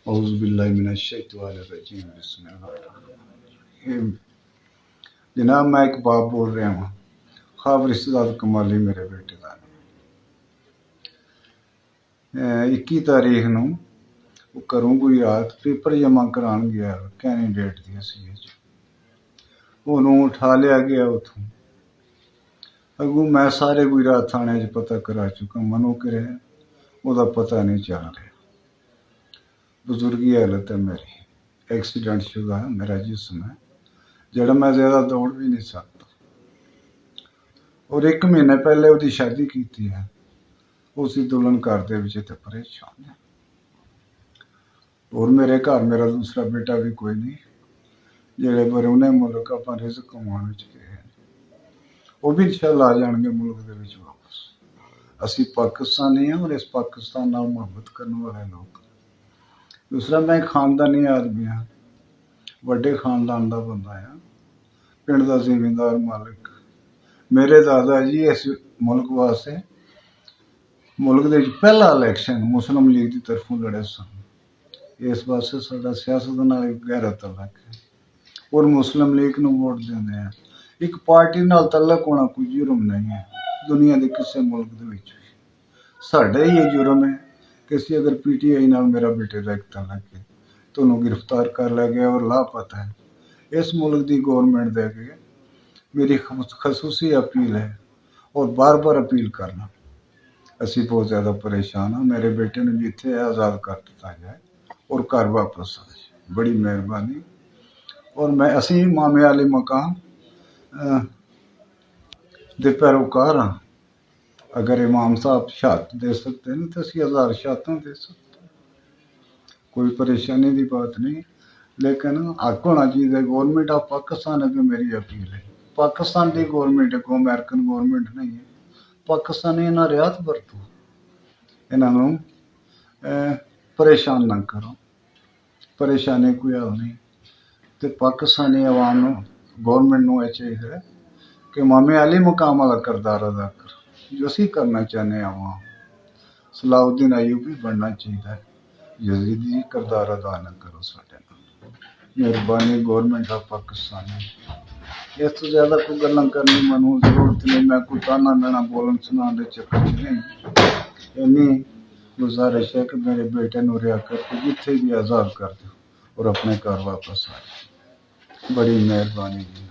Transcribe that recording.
औज़ुबिल्लाहिमिनश्शैतानिर्रजीम बिस्मिल्लाहिर्रहमानिर्रहीम। जनाब मैं एक बाप बोल रहा हूँ। ख्वाब रिश्तेदार कमाली मेरे बेटे का 21 तारीख नूं घरों कोई रात पेपर जमा करान गया कैंडीडेट दी असीयत च उन्होंने उठा लिया गया उतों अगू मैं सारे गुजरात थाने च पता करा चुका मनो करे ओदा पता नहीं चल रहा। बुजुर्गी हालत है मेरी, एक्सीडेंट शुदा है मेरा जिस्म है जड़ा मैं ज्यादा दौड़ भी नहीं सकता और 1 महीने पहले उसकी शादी की है। उसी दुल्हन घर दे विच ते परेशान है और मेरे घर मेरा दूसरा बेटा भी कोई नहीं जेड़े बरूने मुल्क अपना रिज़्क कमाने च गए हैं वो भी इंशाअल्लाह आ जाएंगे मुल्क दे विच वापस। असी पाकिस्तानी हैं और इस पाकिस्तान नाल मोहब्बत करने वाले लोग। दूसरा मैं खानदानी आदमी हाँ, वड्डे खानदान का बंदा है, पिंड का जिमींदार मालिक। मेरे दादा जी इस मुल्क वास्ते मुल्क दे पहला इलैक्शन मुस्लिम लीग की तरफों लड़े सन। इस वास्ते साडा सियासत नाल गहरा तलक है और मुस्लिम लीग नूं वोट देंदे हैं। एक पार्टी नाल तलक होना कोई जुर्म नहीं है दुनिया के किसी मुल्क दे विच। साडा ही ये जुर्म है कि असी अगर PTI नाल मेरा बेटे का एक तलक है तो उन्होंने गिरफ्तार कर लिया गया और लापता है। इस मुल्क की गौरमेंट दे के मेरी खसूसी अपील है और बार बार अपील करना असी बहुत ज़्यादा परेशान हाँ। मेरे बेटे ने जिथे आज़ाद कर दिता जाए और घर वापस आ जाए, बड़ी मेहरबानी। और मैं असी मामे वाले मकाम दे पैरोकार हाँ। अगर इमाम साहब शहादत दे सकते हैं तो असी 1000 शहादत दे सकते हैं, कोई परेशानी की बात नहीं। लेकिन हक होना चाहिए। गौरमेंट ऑफ पाकिस्तान अगर मेरी अपील है, पाकिस्तान की गौरमेंट है, कोई अमेरिकन गौरमेंट नहीं है। पाकिस्तानी इन्हें रियात बरतो, इन्हों परेशान ना करो, परेशानी कोई हल नहीं। तो पाकिस्तानी अवाम गौरमेंट को यह चाहिए कि मामे अली मुकाम वाला किरदार अदा करो जो असी करना चाहते अवाम। सलाउद्दीन अयूबी बनना चाहिए, यजीदी किरदार अदा न करो साडे नाल। मेहरबानी गौरमेंट ऑफ पाकिस्तान। इस तो ज्यादा कोई गल्लां करनी मैनूं जरूरत नहीं। मैं कोई ताना मैना बोलन सुनाने के चक्कर च नहीं। इन्नी गुजारिश है कि मेरे बेटे नूं रिहा करके जिथे भी आज़ाद कर दो और अपने घर वापस आ जाए। बड़ी मेहरबानी जी।